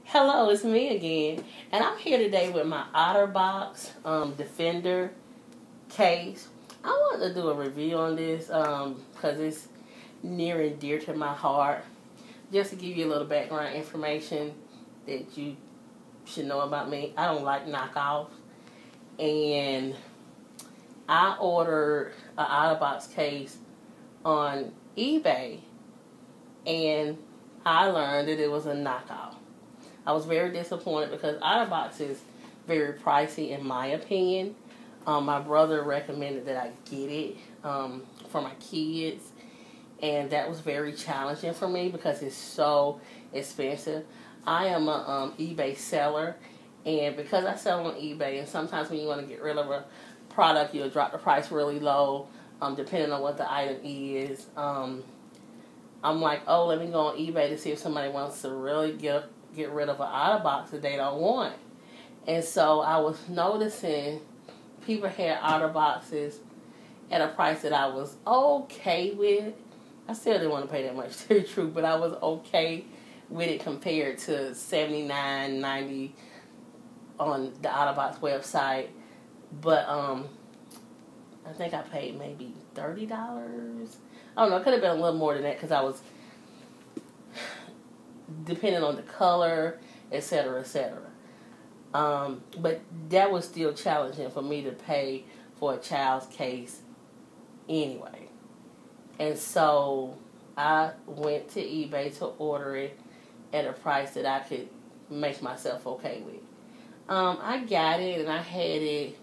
Hello, it's me again, and I'm here today with my Otterbox Defender case. I wanted to do a review on this because it's near and dear to my heart. Just to give you a little background information that you should know about me, I don't like knockoffs, and I ordered an Otterbox case on eBay, and I learned that it was a knockoff. I was very disappointed because Otterbox is very pricey in my opinion. My brother recommended that I get it for my kids, and that was very challenging for me because it's so expensive. I am a eBay seller, and because I sell on eBay, and sometimes when you want to get rid of a product, you'll drop the price really low, depending on what the item is. I'm like, oh, let me go on eBay to see if somebody wants to really get rid of an Otterbox that they don't want. And so I was noticing people had Otterboxes at a price that I was okay with. I still didn't want to pay that much, to be true, but I was okay with it compared to $79.90 on the Otterbox website. But I think I paid maybe $30. I don't know, it could have been a little more than that because I was depending on the color, etc., etc. But that was still challenging for me to pay for a child's case anyway. And so I went to eBay to order it at a price that I could make myself okay with. I got it and I had it,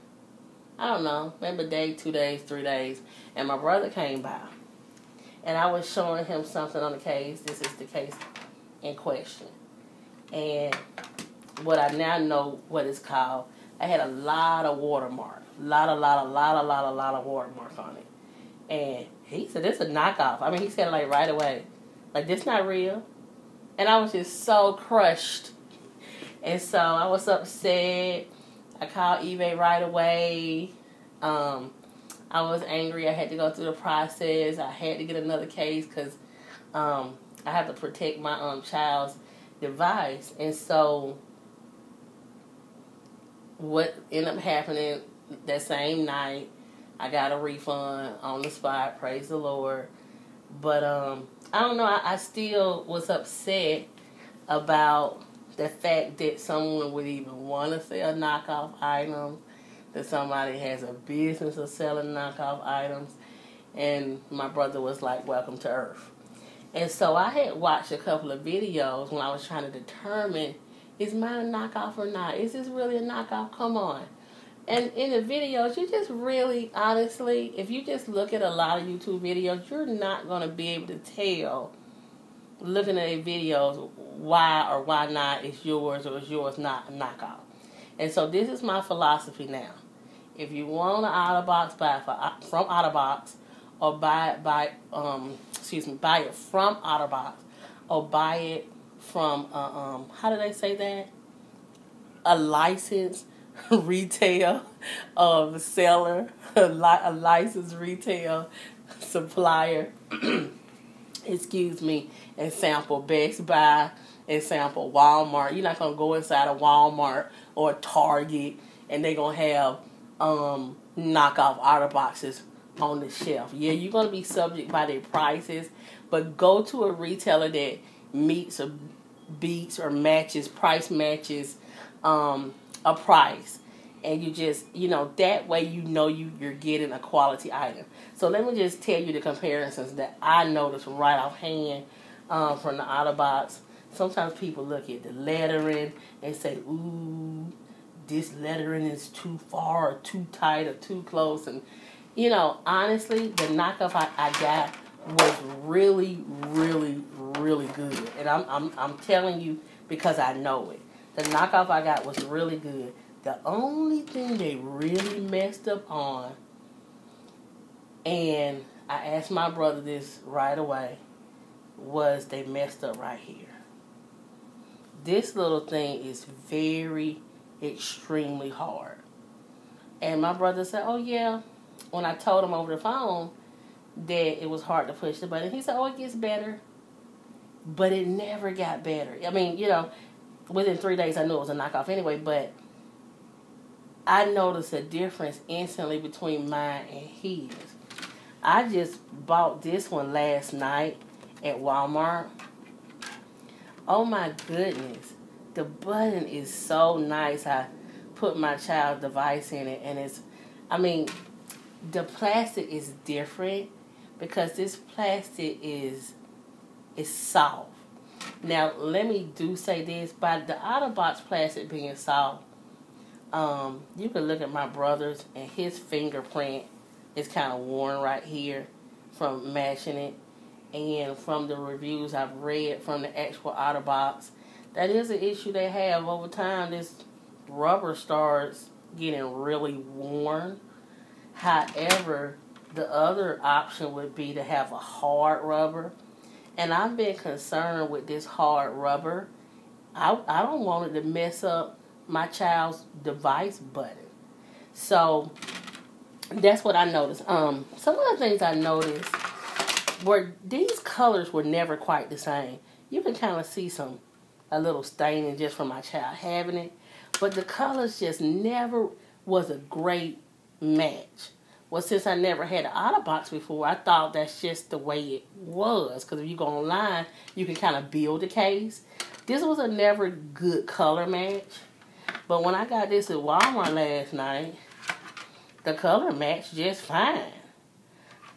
I don't know, maybe a day, 2 days, 3 days, and my brother came by. And I was showing him something on the case. This is the case in question. And what I now know what it's called, I had a lot of watermark. A lot of watermark on it. And he said, this is a knockoff. I mean, he said it like right away. Like, this not real. And I was just so crushed. And so I was upset. I called eBay right away. I was angry. I had to go through the process. I had to get another case because I have to protect my child's device. And so what ended up happening that same night, I got a refund on the spot. Praise the Lord. But I don't know. I still was upset about the fact that someone would even want to sell knockoff items, that somebody has a business of selling knockoff items. And my brother was like, welcome to Earth. And so I had watched a couple of videos when I was trying to determine, is mine a knockoff or not? Is this really a knockoff? Come on. And in the videos, you just really, honestly, if you just look at a lot of YouTube videos, you're not going to be able to tell, looking at the videos, why or why not it's yours or is yours not a knockoff. And so this is my philosophy now. If you want an Otterbox, buy it from Otterbox, or buy it from Otterbox, or buy it from how do they say that? A licensed retail seller, a licensed retail supplier. Excuse me, and sample Best Buy and sample Walmart. You're not gonna go inside a Walmart or a Target and they're gonna have knockoff Otterboxes on the shelf. Yeah, you're gonna be subject by their prices, but go to a retailer that meets or beats or price matches a price. And you just, that way you're getting a quality item. So let me just tell you the comparisons that I noticed right offhand from the Otterbox. Sometimes people look at the lettering and say, ooh, this lettering is too far or too tight or too close. And, honestly, the knockoff I got was really, really, really good. And I'm telling you because I know it. The knockoff I got was really good. The only thing they really messed up on, and I asked my brother this right away, was they messed up right here. This little thing is very, extremely hard. And my brother said, oh yeah, when I told him over the phone that it was hard to push the button, he said, oh, it gets better. But it never got better. I mean, within 3 days, I knew it was a knockoff anyway, but I noticed a difference instantly between mine and his. I just bought this one last night at Walmart. Oh my goodness. The button is so nice. I put my child's device in it, and the plastic is different because this plastic is soft. Now, let me say this. By the Otterbox plastic being soft, you can look at my brother's, and his fingerprint is kind of worn right here from matching it. And from the reviews I've read from the actual Otterbox, that is an issue they have over time. This rubber starts getting really worn. However, the other option would be to have a hard rubber. And I've been concerned with this hard rubber. I don't want it to mess up my child's device button. So that's what I noticed. Some of the things I noticed were these colors were never quite the same. You can kind of see a little staining just from my child having it. But the colors just never was a great match. Well, since I never had an Otterbox before, I thought that's just the way it was. Because if you go online, you can kind of build a case. This was a never good color match. But when I got this at Walmart last night, the color matched just fine.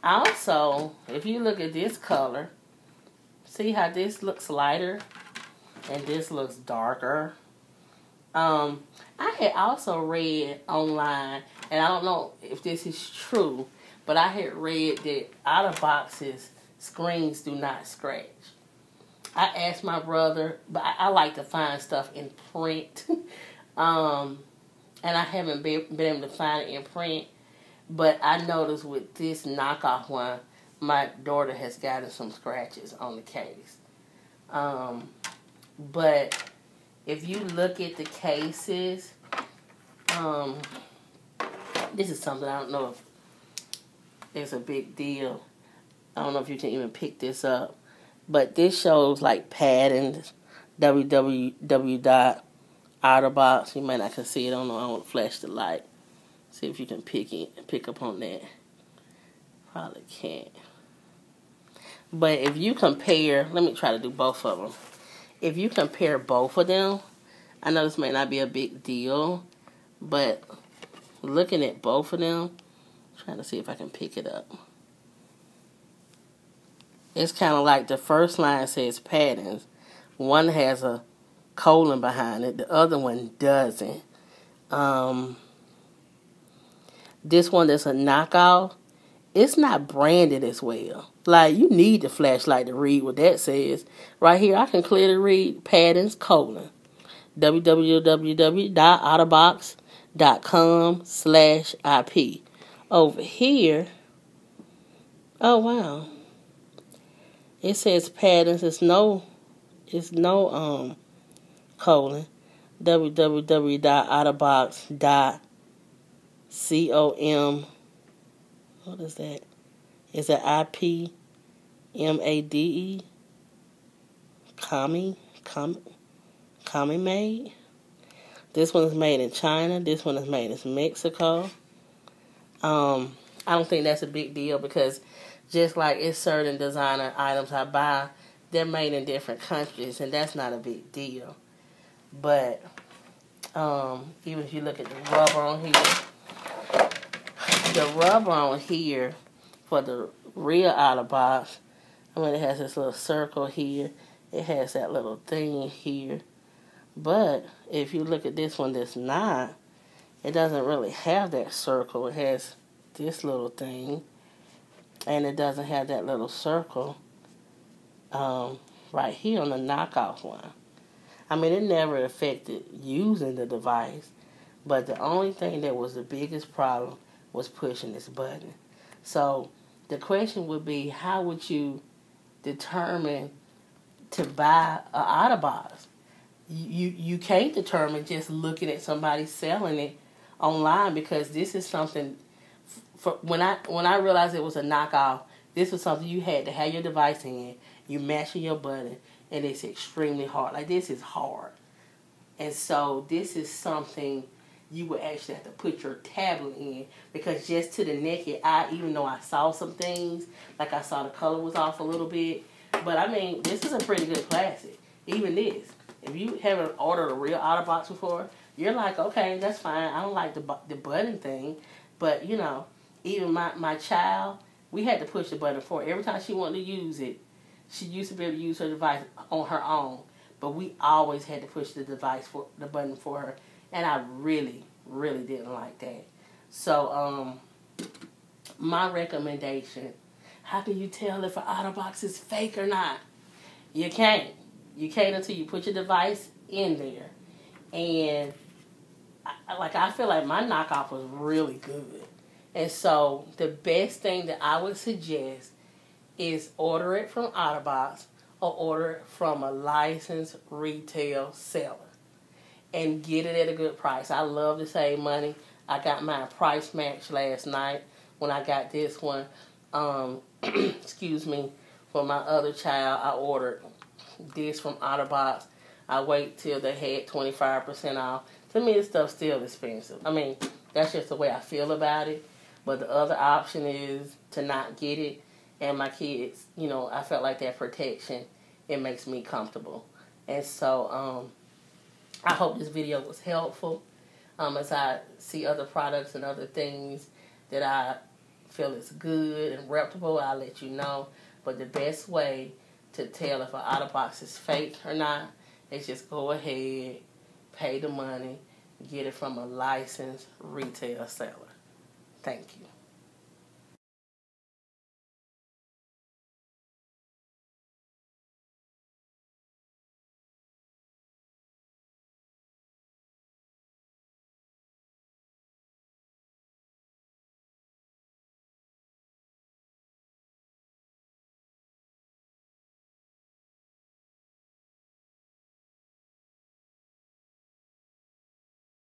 Also, if you look at this color, see how this looks lighter and this looks darker? I had also read online, and I don't know if this is true, but I had read that Otterbox's screens do not scratch. I asked my brother, but I like to find stuff in print, and I haven't been able to find it in print. But I noticed with this knockoff one, my daughter has gotten some scratches on the case. But if you look at the cases, this is something I don't know if it's a big deal. I don't know if you can even pick this up. But this shows like patterns, www.otterbox. You might not can see it. I don't know. I want to flash the light. See if you can pick up on that. Probably can't. But if you compare, let me try to do both of them. If you compare both of them, I know this may not be a big deal, but looking at both of them, trying to see if I can pick it up. It's kind of like the first line says patterns. One has a colon behind it. The other one doesn't. This one that's a knockoff, it's not branded as well. Like, you need the flashlight to read what that says. Right here, I can clearly read patterns, colon. www.otterbox.com/IP. Over here, oh wow. It says patterns, it's no colon. www.otterbox.com. What is that? Is it IPMADE? Kami made. This one is made in China. This one is made in Mexico. I don't think that's a big deal because just like it's certain designer items I buy, they're made in different countries, and that's not a big deal. But even if you look at the rubber on here, for the real Otterbox, it has this little circle here. It has that little thing here. But if you look at this one that's not, it doesn't really have that circle. It has this little thing, and it doesn't have that little circle right here on the knockoff one. It never affected using the device, but the only thing that was the biggest problem was pushing this button. So the question would be, how would you determine to buy an Otterbox? You can't determine just looking at somebody selling it online, because this is something. When I realized it was a knockoff, this was something you had to have your device in. You matching your button, and it's extremely hard. Like, this is hard. And so this is something you would actually have to put your tablet in, because just to the naked eye, even though I saw some things, like I saw the color was off a little bit, but I mean, this is a pretty good plastic. Even this, if you haven't ordered a real Otterbox before, you're like, okay, that's fine. I don't like the button thing, but you know, even my child, we had to push the button for her. Every time she wanted to use it, she used to be able to use her device on her own, but we always had to push the button for her. And I really, really didn't like that. So, my recommendation, how can you tell if an Otterbox is fake or not? You can't. You can't until you put your device in there. And, I feel like my knockoff was really good. And so, the best thing that I would suggest is order it from Otterbox or order it from a licensed retail seller. And get it at a good price. I love to save money. I got mine price matched last night when I got this one. Excuse me. For my other child, I ordered this from Otterbox. I wait till they had 25% off. To me, this stuff's still expensive. I mean, that's just the way I feel about it. But the other option is to not get it. And my kids, you know, I felt like that protection, it makes me comfortable. And so, I hope this video was helpful. As I see other products and other things that I feel is good and reputable, I'll let you know. But the best way to tell if an Otterbox is fake or not is just go ahead, pay the money, get it from a licensed retail seller. Thank you.